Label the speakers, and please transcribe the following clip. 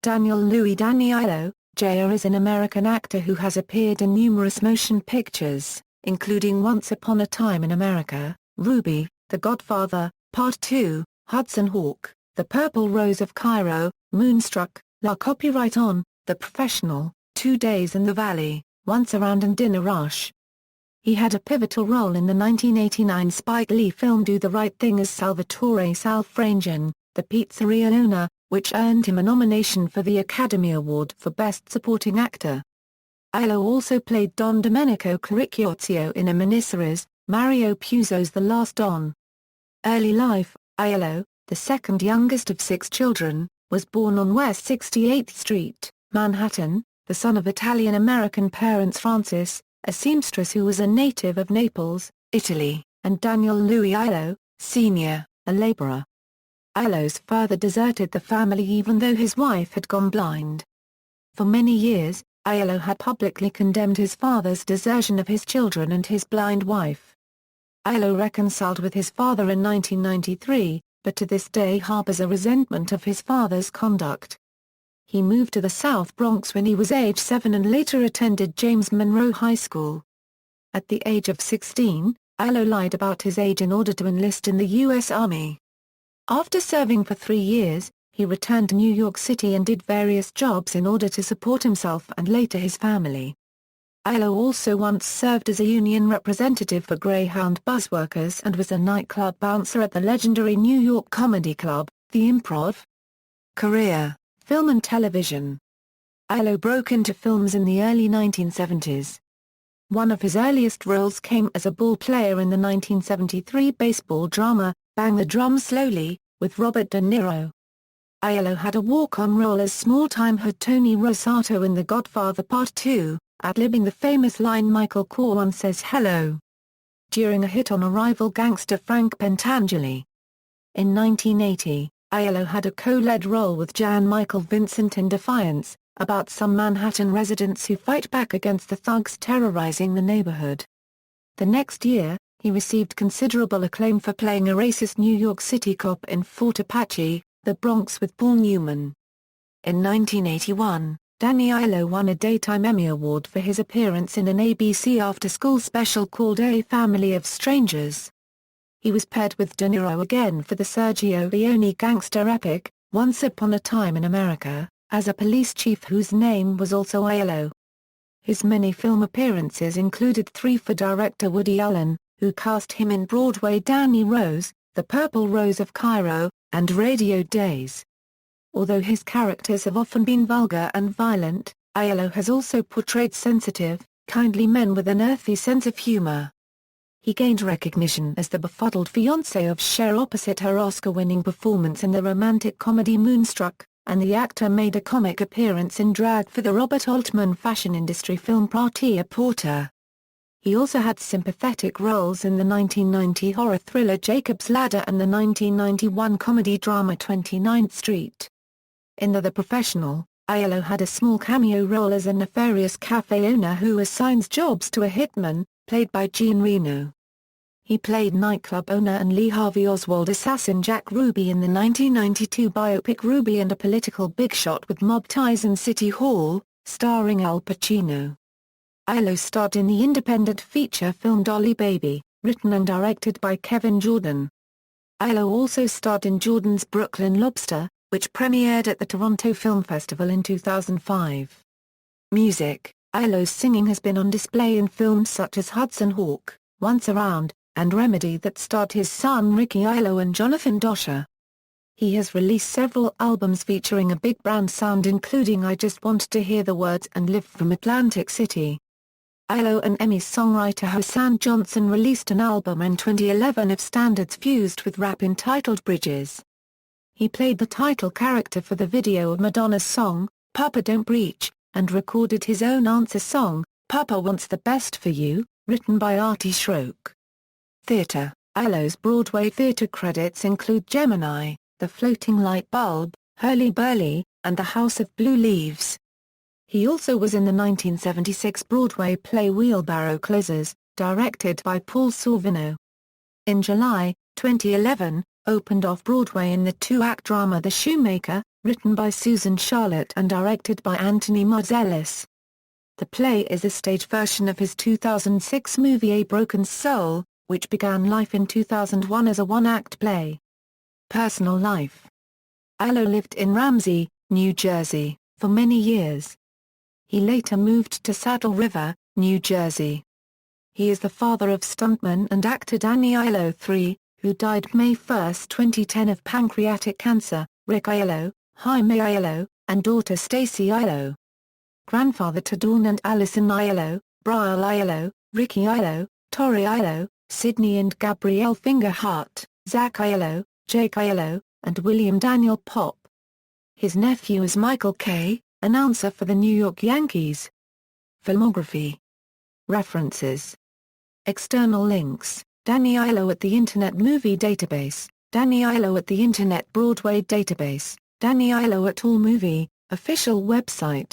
Speaker 1: Daniel Louis Danny Aiello, Jr. is an American actor who has appeared in numerous motion pictures, including Once Upon a Time in America, Ruby, The Godfather, Part 2, Hudson Hawk, The Purple Rose of Cairo, Moonstruck, La Copyright On, The Professional, 2 Days in the Valley, Once Around and Dinner Rush. He had a pivotal role in the 1989 Spike Lee film Do the Right Thing as Salvatore Sal Frangione, the pizzeria owner, which earned him a nomination for the Academy Award for Best Supporting Actor. Aiello also played Don Domenico Clericuzio in a miniseries, Mario Puzo's The Last Don. Early life: Aiello, the second youngest of 6 children, was born on West 68th Street, Manhattan, the son of Italian-American parents Frances, a seamstress who was a native of Naples, Italy, and Daniel Louis Aiello, Sr., a laborer. Aiello's father deserted the family even though his wife had gone blind. For many years, Aiello had publicly condemned his father's desertion of his children and his blind wife. Aiello reconciled with his father in 1993, but to this day harbors a resentment of his father's conduct. He moved to the South Bronx when he was age 7 and later attended James Monroe High School. At the age of 16, Aiello lied about his age in order to enlist in the U.S. Army. After serving for 3 years, he returned to New York City and did various jobs in order to support himself and later his family. Aiello also once served as a union representative for Greyhound bus workers and was a nightclub bouncer at the legendary New York comedy club, The Improv. Career: film and television. Aiello broke into films in the early 1970s. One of his earliest roles came as a ball player in the 1973 baseball drama, Bang the Drum Slowly, with Robert De Niro. Aiello had a walk-on role as small-time hood Tony Rosato in The Godfather Part 2, ad-libbing the famous line Michael Corleone says hello, during a hit on a rival gangster Frank Pentangeli. In 1980, Aiello had a co-led role with Jan Michael Vincent in Defiance, about some Manhattan residents who fight back against the thugs terrorizing the neighborhood. The next year, he received considerable acclaim for playing a racist New York City cop in Fort Apache, The Bronx with Paul Newman. In 1981, Danny Aiello won a Daytime Emmy Award for his appearance in an ABC after-school special called A Family of Strangers. He was paired with De Niro again for the Sergio Leone gangster epic, Once Upon a Time in America, as a police chief whose name was also Aiello. His many film appearances included 3 for director Woody Allen, who cast him in Broadway Danny Rose, The Purple Rose of Cairo, and Radio Days. Although his characters have often been vulgar and violent, Aiello has also portrayed sensitive, kindly men with an earthy sense of humor. He gained recognition as the befuddled fiancé of Cher opposite her Oscar-winning performance in the romantic comedy Moonstruck, and the actor made a comic appearance in drag for the Robert Altman fashion industry film Prati a Porter. He also had sympathetic roles in the 1990 horror thriller Jacob's Ladder and the 1991 comedy drama 29th Street. In The Professional, Aiello had a small cameo role as a nefarious cafe owner who assigns jobs to a hitman, played by Jean Reno. He played nightclub owner and Lee Harvey Oswald assassin Jack Ruby in the 1992 biopic Ruby and a political big shot with mob ties in City Hall, starring Al Pacino. Aiello starred in the independent feature film Dolly Baby, written and directed by Kevin Jordan. Aiello also starred in Jordan's Brooklyn Lobster, which premiered at the Toronto Film Festival in 2005. Music: Aiello's singing has been on display in films such as Hudson Hawk, Once Around, and Remedy that starred his son Ricky Aiello and Jonathan Dosher. He has released several albums featuring a big band sound including I Just Want to Hear the Words and Live from Atlantic City. Aiello and Emmy songwriter Hosan Johnson released an album in 2011 of standards fused with rap entitled Bridges. He played the title character for the video of Madonna's song, Papa Don't Preach, and recorded his own answer song, Papa Wants the Best for You, written by Artie Schrock. Theatre: Aiello's Broadway theatre credits include Gemini, The Floating Light Bulb, Hurly Burly, and The House of Blue Leaves. He also was in the 1976 Broadway play Wheelbarrow Closers, directed by Paul Sorvino. In July 2011, opened off-Broadway in the 2-act drama The Shoemaker, written by Susan Charlotte and directed by Anthony Marzellis. The play is a stage version of his 2006 movie A Broken Soul, which began life in 2001 as a one-act play. Personal life. Aiello lived in Ramsey, New Jersey, for many years. He later moved to Saddle River, New Jersey. He is the father of stuntman and actor Danny Aiello III, who died May 1, 2010 of pancreatic cancer, Rick Aiello, Jaime Aiello, and daughter Stacey Aiello. Grandfather to Dawn and Allison Aiello, Brielle Aiello, Ricky Aiello, Tori Aiello, Sydney and Gabrielle Fingerhart, Zach Aiello, Jake Aiello, and William Daniel Pop. His nephew is Michael Kay, announcer for the New York Yankees. Filmography. References. External links: Danny Aiello at the Internet Movie Database, Danny Aiello at the Internet Broadway Database, Danny Aiello at AllMovie, official website.